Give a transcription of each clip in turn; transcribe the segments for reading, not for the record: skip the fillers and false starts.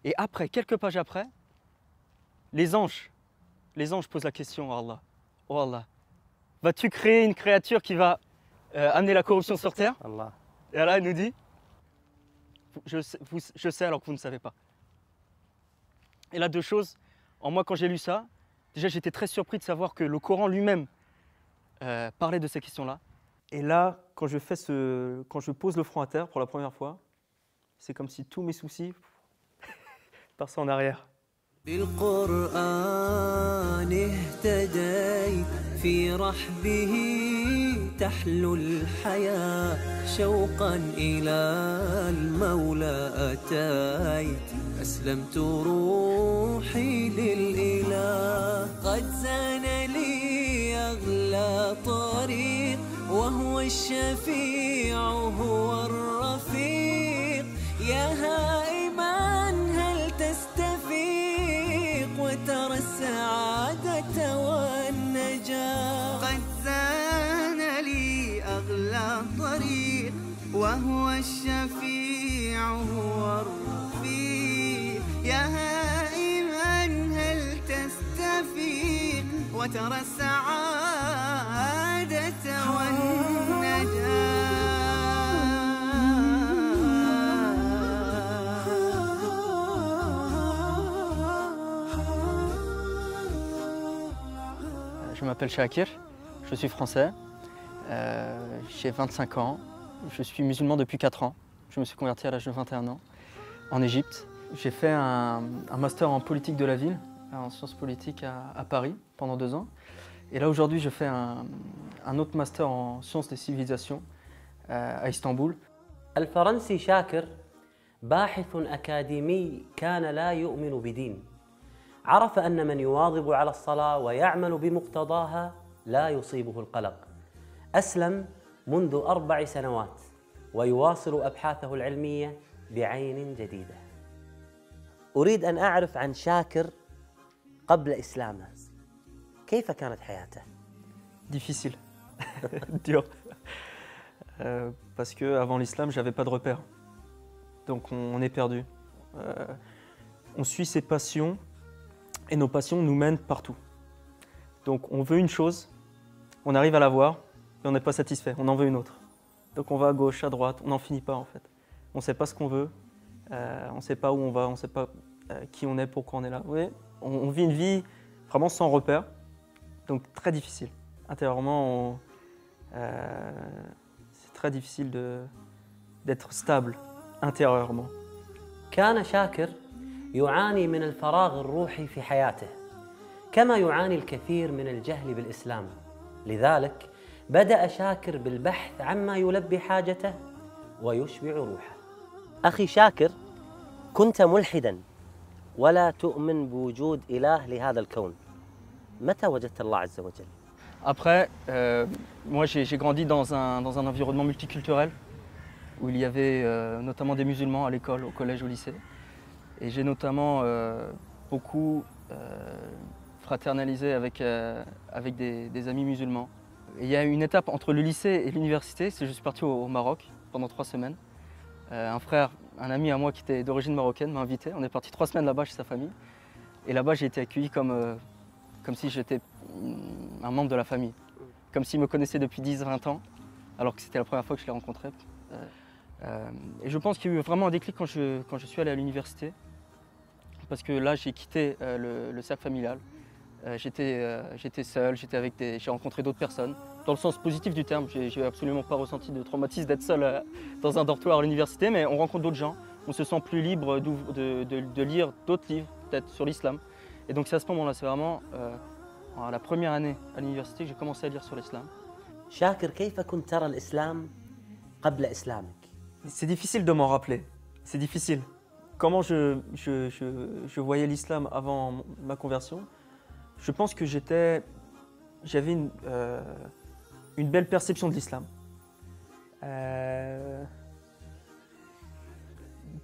Et après, quelques pages après, les anges posent la question à Allah. Oh Allah, vas-tu créer une créature qui va amener la corruption sur terre? Allah. Et Allah nous dit, je sais alors que vous ne savez pas. Et là, deux choses. En moi, quand j'ai lu ça, déjà j'étais très surpris de savoir que le Coran lui-même parlait de ces questions-là. Et là, quand je pose le front à terre pour la première fois, c'est comme si tous mes soucis passaient en arrière. بالقرآن اهتديت في رحبه تحلو الحياة شوقا إلى المولى أتيت أسلمت روحي للإله قد زان لي أغلى طريق وهو الشفيع هو الرفيق يا هائما هل تستفيق وترى السعادة والنجاة قد زان لي أغلى طريق وهو الشفيع هو الرفيق يا هائما هل تستفيق وترى السعادة والنجاة Je m'appelle Shakir, je suis français, j'ai 25 ans, je suis musulman depuis 4 ans. Je me suis converti à l'âge de 21 ans en Égypte. J'ai fait un master en politique de la ville, en sciences politiques à Paris pendant 2 ans. Et là aujourd'hui je fais un autre master en sciences des civilisations à Istanbul. الفرنسي شاكر باحث أكاديمي كان لا يؤمن بدين. عرف أن من يواظب على الصلاة ويعمل بمقتضاها لا يصيبه القلق. أسلم منذ 4 سنوات ويواصل أبحاثه العلمية بعين جديدة. أريد أن أعرف عن شاكر قبل إسلامه. كيف كانت حياته؟ Difficile, dur. Parce qu'avant l'islam, j'avais pas de repères. Donc on est perdu. On suit ses passions et nos passions nous mènent partout. Donc on veut une chose, on arrive à la voir, et on n'est pas satisfait, on en veut une autre. Donc on va à gauche, à droite, on n'en finit pas en fait. On ne sait pas ce qu'on veut, on ne sait pas où on va, on ne sait pas qui on est, pourquoi on est là. Oui, on vit une vie vraiment sans repères, donc très difficile. Intérieurement, c'est très difficile d'être stable intérieurement. كان شاكر يعاني من الفراغ الروحي في حياته كما يعاني الكثير من الجهل بالإسلام. لذلك بدأ شاكر بالبحث عما يلبي حاجته ويشبع روحه. أخي شاكر، كنت ملحداً ولا تؤمن بوجود إله لهذا الكون. متى وجدت الله عز وجل؟ Après, moi j'ai grandi dans un environnement multiculturel où il y avait notamment des musulmans à l'école, au collège, au lycée. Et j'ai notamment beaucoup fraternalisé avec des amis musulmans. Et il y a une étape entre le lycée et l'université, c'est que je suis parti au Maroc pendant 3 semaines. Un ami à moi qui était d'origine marocaine m'a invité, on est parti 3 semaines là-bas chez sa famille. Et là-bas j'ai été accueilli comme si j'étais un membre de la famille. Comme s'il me connaissait depuis 10-20 ans, alors que c'était la première fois que je l'ai rencontré. Et je pense qu'il y a eu vraiment un déclic quand je suis allé à l'université. Parce que là, j'ai quitté le cercle familial. J'étais seul, j'ai rencontré d'autres personnes. Dans le sens positif du terme, j'ai absolument pas ressenti de traumatisme d'être seul dans un dortoir à l'université, mais on rencontre d'autres gens. On se sent plus libre de lire d'autres livres, peut-être sur l'islam. Et donc c'est à ce moment-là, c'est vraiment à la première année à l'université que j'ai commencé à lire sur l'islam. شاكر، كيف كنت ترى الإسلام قبل إسلامك؟ C'est difficile de m'en rappeler, c'est difficile. Comment je voyais l'islam avant ma conversion, je pense que j'avais une belle perception de l'islam. De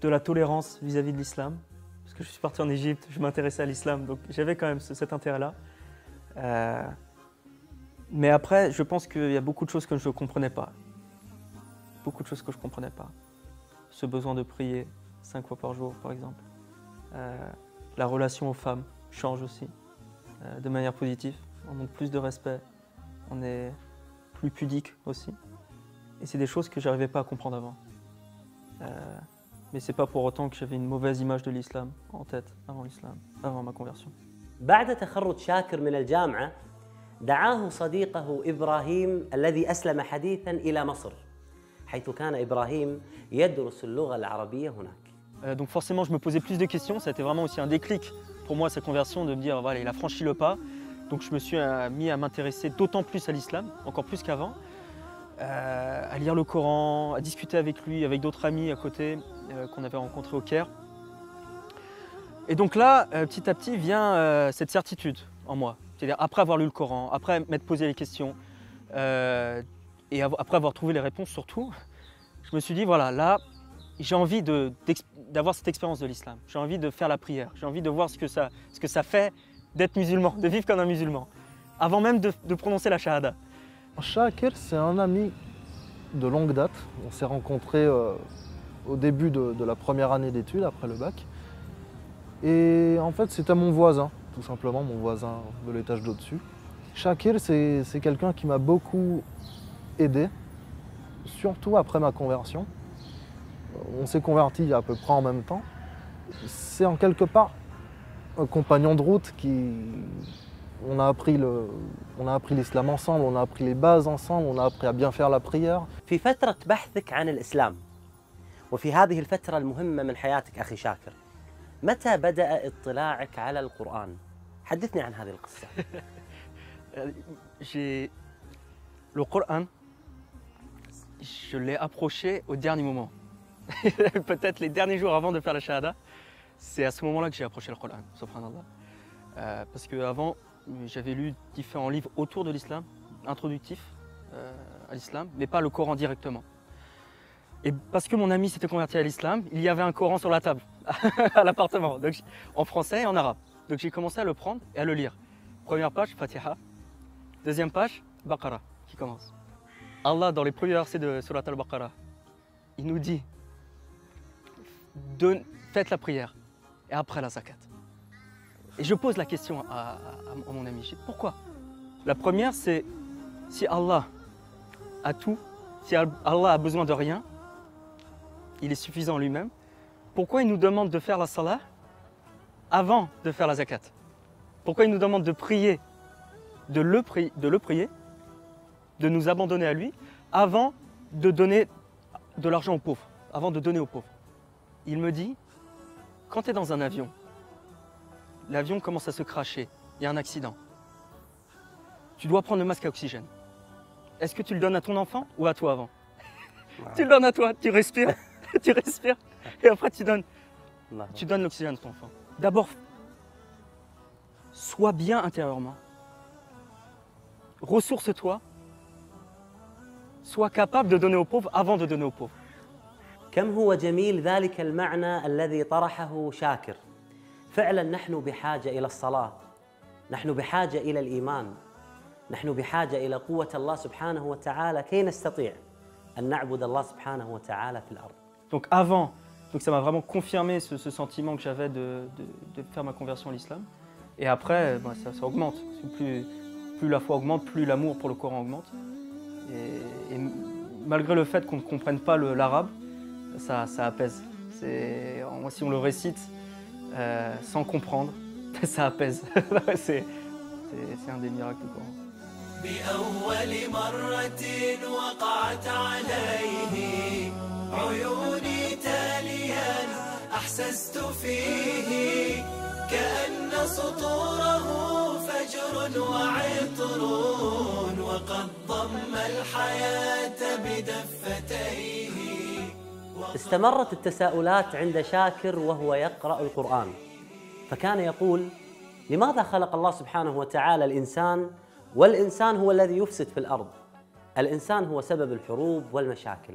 la tolérance vis-à-vis de l'islam. Parce que je suis parti en Égypte, je m'intéressais à l'islam, donc j'avais quand même cet intérêt-là. Mais après, je pense qu'il y a beaucoup de choses que je ne comprenais pas. Beaucoup de choses que je ne comprenais pas. Ce besoin de prier 5 fois par jour, par exemple. La relation aux femmes change aussi, de manière positive. On montre plus de respect, on est plus pudique aussi. Et c'est des choses que je n'arrivais pas à comprendre avant. Mais c'est pas pour autant que j'avais une mauvaise image de l'islam en tête avant l'islam, avant ma conversion. بعد تخرج شاكر من الجامعة دعاه صديقه إبراهيم الذي أسلم حديثاً إلى مصر حيث كان إبراهيم يدرس اللغة العربية هناك. Donc forcément, je me posais plus de questions. Ça a été vraiment aussi un déclic pour moi, cette conversion, de me dire, voilà, il a franchi le pas. Donc je me suis mis à m'intéresser d'autant plus à l'islam, encore plus qu'avant, à lire le Coran, à discuter avec lui, avec d'autres amis à côté qu'on avait rencontrés au Caire. Et donc là, petit à petit, vient cette certitude en moi. C'est-à-dire après avoir lu le Coran, après m'être posé les questions, et après avoir trouvé les réponses surtout, je me suis dit, voilà, là, j'ai envie d'avoir cette expérience de l'islam. J'ai envie de faire la prière. J'ai envie de voir ce que ça fait d'être musulman, de vivre comme un musulman, avant même de prononcer la shahada. Shakir, c'est un ami de longue date. On s'est rencontrés au début de la première année d'études, après le bac. Et en fait, c'était mon voisin, tout simplement, mon voisin de l'étage d'au-dessus. Shakir, c'est quelqu'un qui m'a beaucoup aidé, surtout après ma conversion. On s'est convertis à peu près en même temps. C'est en quelque part un compagnon de route on a appris l'islam ensemble, on a appris les bases ensemble, on a appris à bien faire la prière. في فترة بحثك عن الإسلام وفي هذه الفترة المهمة من حياتك أخي شاكر متى بدأ اطلاعك على القرآن؟ حدثني عن هذه القصة. Le Coran, je l'ai approché au dernier moment. Peut-être les derniers jours avant de faire la shahada, c'est à ce moment-là que j'ai approché le Coran, subhanallah. Parce qu'avant, j'avais lu différents livres autour de l'islam, introductifs à l'islam, mais pas le Coran directement. Et parce que mon ami s'était converti à l'islam, il y avait un Coran sur la table, à l'appartement, en français et en arabe. Donc j'ai commencé à le prendre et à le lire. Première page, Fatiha. Deuxième page, Baqarah, qui commence. Allah, dans les premiers versets de Surat al-Baqarah, il nous dit, faites la prière et après la zakat. Et je pose la question à mon ami, je dis, pourquoi? La première, c'est si Allah a tout, si Allah a besoin de rien, il est suffisant lui-même, pourquoi il nous demande de faire la salah avant de faire la zakat? Pourquoi il nous demande de prier, de le prier, de nous abandonner à lui, avant de donner de l'argent aux pauvres, avant de donner aux pauvres? Il me dit, quand tu es dans un avion, l'avion commence à se cracher, il y a un accident. Tu dois prendre le masque à oxygène. Est-ce que tu le donnes à ton enfant ou à toi avant? Tu le donnes à toi, tu respires, tu respires, et après tu donnes l'oxygène à ton enfant. D'abord, sois bien intérieurement. Ressource-toi. Sois capable de donner aux pauvres avant de donner aux pauvres. كم هو جميل ذلك المعنى الذي طرحه شاكر. فعلا نحن بحاجة إلى الصلاة، نحن بحاجة إلى الإيمان، نحن بحاجة إلى قوة الله سبحانه وتعالى كي نستطيع أن نعبد الله سبحانه وتعالى في الأرض. Donc avant, ça m'a vraiment confirmé ce sentiment que j'avais de faire ma conversion à l'islam. Et après, ça augmente. Plus la foi augmente, plus l'amour pour le Coran augmente. Et malgré le fait qu'on ne comprenne pas l'arabe, ça apaise. Si on le récite sans comprendre, ça apaise. C'est un des miracles du Coran. بأول مرة وقعت عليه عيوني تاليا أحسست فيه كأن سطوره فجر وعطر وقد ضم الحياة بدفتيه. استمرت التساؤلات عند شاكر وهو يقرأ القرآن، فكان يقول: لماذا خلق الله سبحانه وتعالى الإنسان والإنسان هو الذي يفسد في الأرض؟ الإنسان هو سبب الحروب والمشاكل.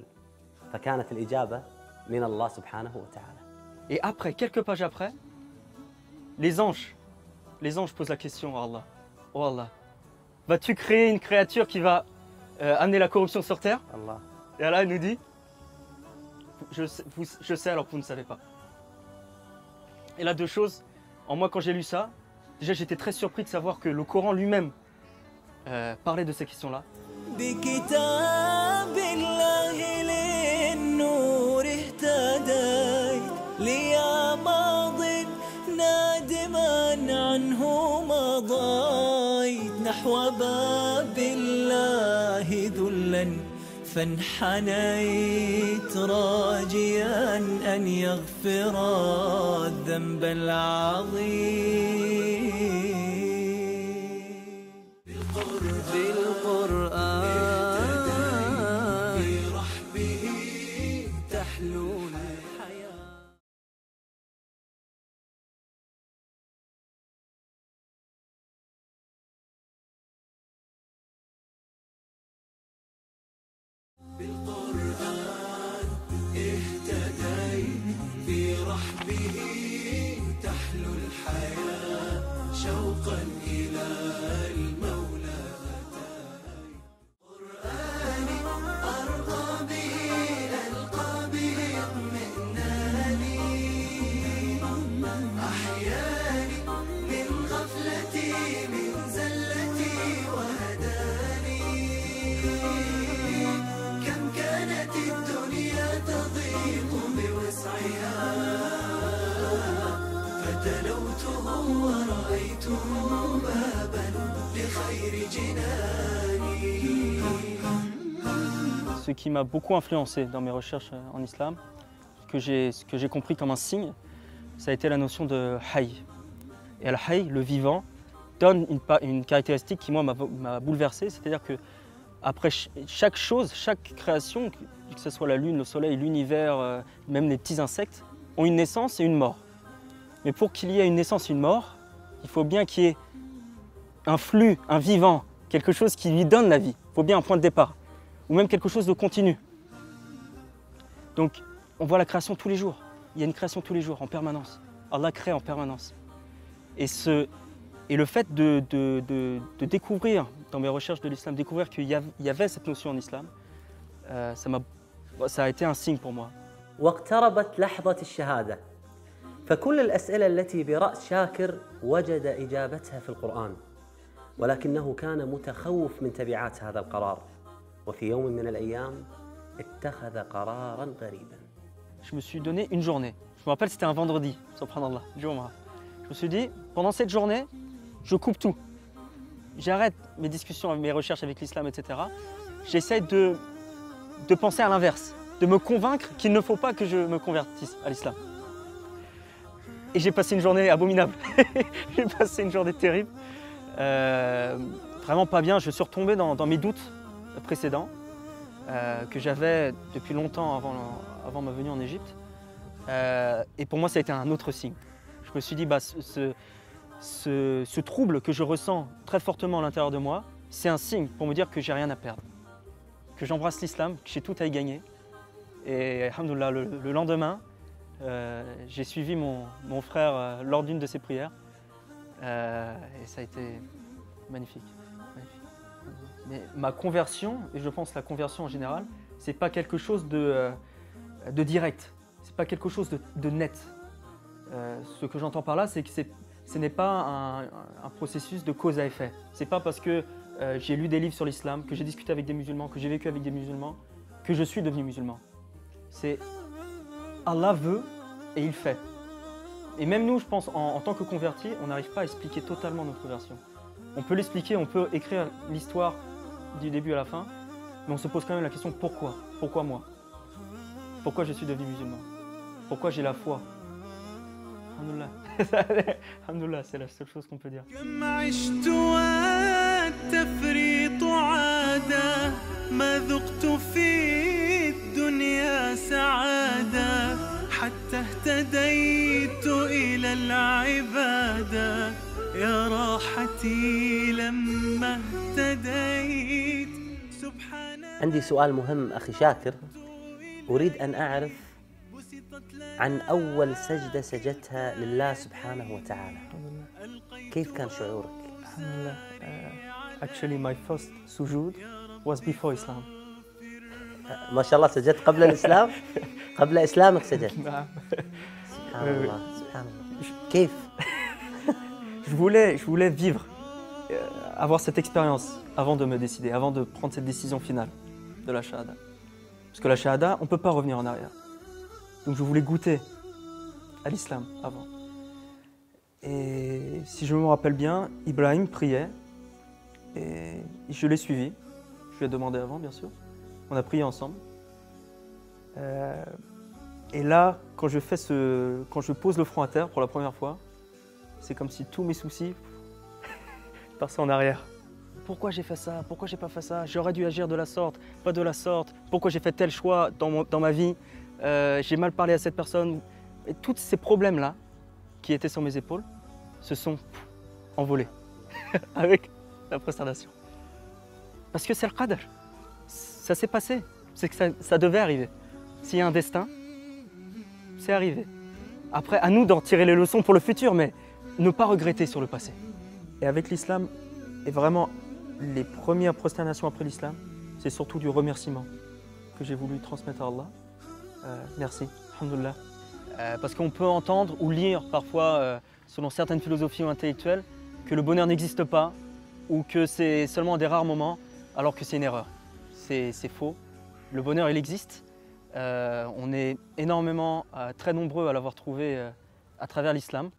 فكانت الإجابة من الله سبحانه وتعالى. Et après, quelques pages après, les anges posent la question à Allah. Oh Allah, vas-tu créer une créature qui va amener la corruption sur terre? Allah. Et Allah nous dit, je sais alors que vous ne savez pas. Et là, deux choses. En moi, quand j'ai lu ça, déjà j'étais très surpris de savoir que le Coran lui-même parlait de ces questions-là. بكتاب الله للنور اهتديت ليا ماض نادما عنه مضيت نحو باب الله ذلا فانحنيت راجيا أن يغفر الذنب العظيم بالقرآن برحبه تحلو الحياة بالقرآن اهتديت برحبه تحلو الحياة شوقا إلى المولى قرآني أرضى به ألقى به اطمئناني أحياني من غفلتي من زلتي وهداني كم كانت الدنيا تضيق بوسعها فتلوته ورأيته بابا لخير جناني. Ce qui m'a beaucoup influencé dans mes recherches en islam, ce que j'ai compris comme un signe, ça a été la notion de hayy. Et al-hayy, le vivant, donne une caractéristique qui moi m'a bouleversé, c'est-à-dire que après chaque chose, chaque création, que ce soit la lune, le soleil, l'univers, même les petits insectes, ont une naissance et une mort. Mais pour qu'il y ait une naissance et une mort, il faut bien qu'il y ait un flux, un vivant, quelque chose qui lui donne la vie. Il faut bien un point de départ, ou même quelque chose de continu. Donc, on voit la création tous les jours. Il y a une création tous les jours, en permanence. Allah crée en permanence. Et le fait de découvrir, dans mes recherches de l'islam, découvrir qu'il y avait cette notion en islam, ça a été un signe pour moi. واقتربت لحظة الشهادة فكل الأسئلة التي برأس شاكر وجد إجابتها في القرآن ولكنه كان متخوف من تبعات هذا القرار وفي يوم من الأيام اتخذ قرارا غريبا. Je me suis donné une journée. Je me rappelle, c'était un vendredi, subhanallah, Jumu'ah. Je me suis dit, pendant cette journée, je coupe tout. J'arrête mes discussions, mes recherches avec l'islam, etc. J'essaie de penser à l'inverse, de me convaincre qu'il ne faut pas que je me convertisse à l'islam. Et j'ai passé une journée abominable. J'ai passé une journée terrible. Vraiment pas bien. Je suis retombé dans mes doutes précédents que j'avais depuis longtemps avant ma venue en Égypte. Et pour moi, ça a été un autre signe. Je me suis dit, bah, ce trouble que je ressens très fortement à l'intérieur de moi, c'est un signe pour me dire que j'ai rien à perdre. Que j'embrasse l'islam, que j'ai tout à y gagner. Et alhamdoulilah, le lendemain, j'ai suivi mon frère lors d'une de ses prières. Et ça a été magnifique. Mais ma conversion, et je pense la conversion en général, c'est pas quelque chose de direct. C'est pas quelque chose de net. Ce que j'entends par là, c'est que ce n'est pas un processus de cause à effet. C'est pas parce que j'ai lu des livres sur l'islam, que j'ai discuté avec des musulmans, que j'ai vécu avec des musulmans, que je suis devenu musulman. C'est Allah veut et il fait. Et même nous, je pense, en tant que convertis, on n'arrive pas à expliquer totalement notre conversion. On peut l'expliquer, on peut écrire l'histoire du début à la fin, mais on se pose quand même la question pourquoi? Pourquoi moi? Pourquoi je suis devenu musulman? Pourquoi j'ai la foi? Alhamdoulilah. Alhamdoulilah, c'est la seule chose qu'on peut dire. كم عشت والتفريط عادة ما ذقت في الدنيا سعادة حتى اهتديت إلى العبادة يا راحتي لما اهتديت سبحان. عندي سؤال مهم أخي شاكر، أريد أن أعرف عن أول سجدة سجدتها لله سبحانه وتعالى. كيف كان شعورك؟ Alhamdulillah. Actually, my first sujood was before Islam. ما شاء الله سجدت قبل الإسلام؟ قبل إسلامك سجدت؟ نعم. سبحان الله سبحان الله. كيف؟ Je voulais vivre, avoir cette expérience avant de me décider, avant de prendre cette décision finale de la shahada. Parce que la shahada, on ne peut pas revenir en arrière. Donc je voulais goûter à l'islam avant. Et si je me rappelle bien, Ibrahim priait et je l'ai suivi. Je lui ai demandé avant, bien sûr. On a prié ensemble. Et là, quand je pose le front à terre pour la première fois, c'est comme si tous mes soucis passaient en arrière. Pourquoi j'ai fait ça? Pourquoi j'ai pas fait ça? J'aurais dû agir de la sorte, pas de la sorte. Pourquoi j'ai fait tel choix dans ma vie? J'ai mal parlé à cette personne. Et tous ces problèmes-là, qui étaient sur mes épaules, se sont envolés avec la prosternation. Parce que c'est le qadr. Ça s'est passé. C'est que ça devait arriver. S'il y a un destin, c'est arrivé. Après, à nous d'en tirer les leçons pour le futur, mais ne pas regretter sur le passé. Et avec l'islam, et vraiment les premières prosternations après l'islam, c'est surtout du remerciement que j'ai voulu transmettre à Allah. Merci, alhamdoulilah. Parce qu'on peut entendre ou lire parfois, selon certaines philosophies ou intellectuelles, que le bonheur n'existe pas ou que c'est seulement des rares moments, alors que c'est une erreur. C'est faux. Le bonheur, il existe. On est énormément, très nombreux à l'avoir trouvé à travers l'islam.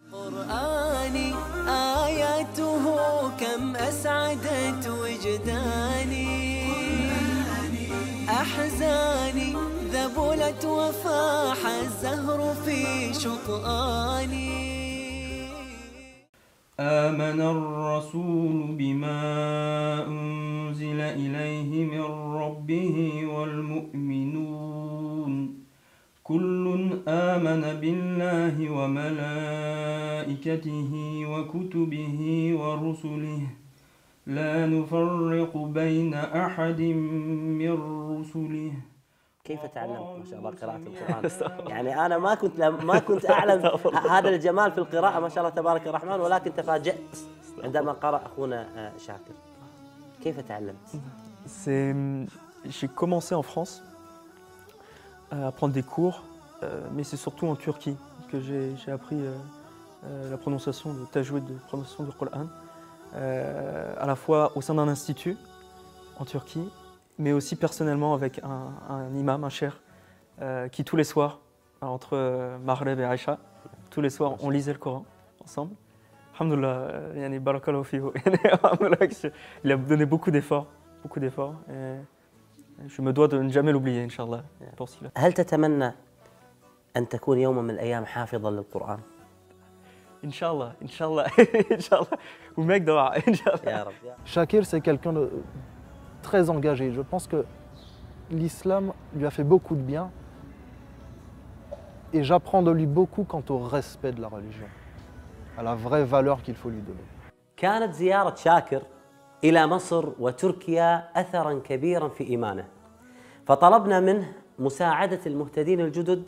آمن الرسول بما أنزل إليه من ربه والمؤمنون كل آمن بالله وملائكته وكتبه ورسله لا نفرق بين أحد من رسله. كيف تعلمت ما شاء الله قراءة القرآن؟ يعني أنا ما كنت أعلم هذا الجمال في القراءة ما شاء الله تبارك الرحمن، ولكن تفاجأت عندما قرأ أخونا شاكر. كيف تعلمت؟ J'ai commencé en France à prendre des cours, mais c'est surtout en Turquie que j'ai appris la prononciation, le tajwid de prononciation du Coran, à la fois au sein d'un institut en Turquie, mais aussi personnellement avec un imam, un cheikh, qui tous les soirs, entre Maghreb et Aïcha, tous les soirs on lisait le Coran ensemble. Alhamdoulilah, yani barakallahu fihu. Il a donné beaucoup d'efforts, et je me dois de ne jamais l'oublier, Inch'Allah. هل تتمنى أن تكون يوما من الأيام حافظا للقرآن؟ Inch'Allah, Inch'Allah, Inch'Allah. Ou mec dora, Inch'Allah. يا رب. Shakir, c'est quelqu'un de très engagé. Je pense que l'islam lui a fait beaucoup de bien et j'apprends de lui beaucoup quant au respect de la religion, à la vraie valeur qu'il faut lui donner. كانت زيارة شاكر إلى مصر وتركيا أثراً كبيراً في إيمانه، فطلبنا منه مساعدة المهتدين الجدد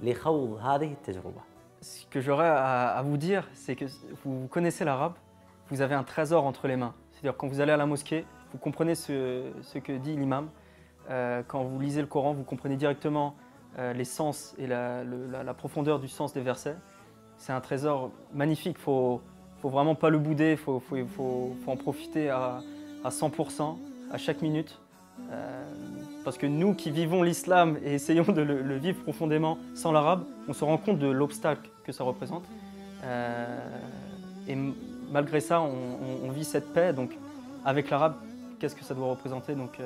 لخوض هذه التجربة. Ce que j'aurais à vous dire, c'est que vous connaissez l'arabe, vous avez un trésor entre les mains. C'est-à-dire quand vous allez à la mosquée, vous comprenez ce que dit l'imam. Quand vous lisez le Coran, vous comprenez directement les sens et la profondeur du sens des versets. C'est un trésor magnifique, faut vraiment pas le bouder, faut en profiter à 100%, à chaque minute. Parce que nous qui vivons l'islam et essayons de le vivre profondément sans l'arabe, on se rend compte de l'obstacle que ça représente. Et malgré ça, on vit cette paix. Donc avec l'arabe, qu'est-ce que ça doit représenter? Donc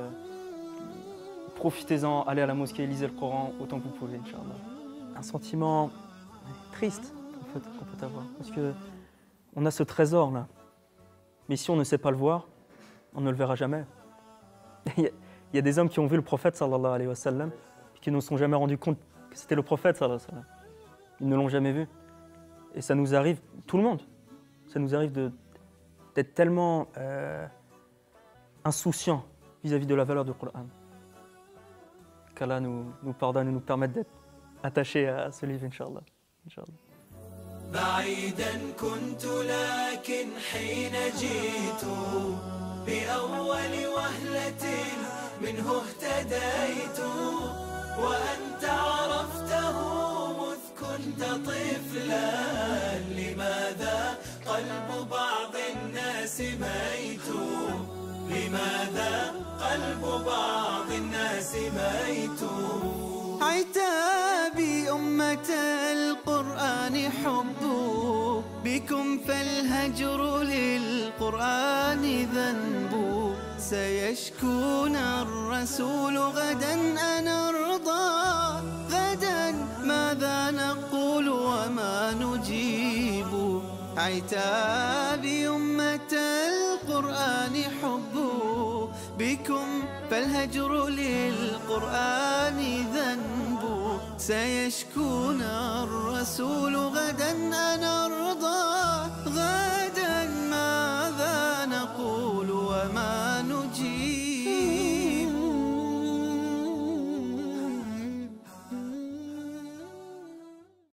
profitez-en, allez à la mosquée, lisez le Coran autant que vous pouvez, Inch'Allah. Un sentiment triste en fait, qu'on peut avoir, parce qu'on a ce trésor-là. Mais si on ne sait pas le voir, on ne le verra jamais. Il y a des hommes qui ont vu le prophète sallallahu alayhi wa sallam et qui ne se sont jamais rendus compte que c'était le prophète sallallahu alayhi wa sallam. Ils ne l'ont jamais vu. Et ça nous arrive, tout le monde, ça nous arrive d'être tellement insouciants vis-à-vis de la valeur du Coran. Qu'Allah nous pardonne et nous permette d'être attachés à ce livre, Inch'Allah. بعيدا كنت لكن حين جئت بأول وهلة منه اهتديت وأنت عرفته مذ كنت طفلا لما الناس ميت لماذا قلب بعض الناس ميت عتابي أمة القرآن حب بكم فالهجر للقرآن ذنب سيشكون الرسول غدا أنرضى غدا ماذا نقول وما نجيب عتابي أمة القرآن حب بكم فالهجر للقرآن ذنب سيشكون الرسول غدا أنرضى غدا ماذا نقول وما نجيب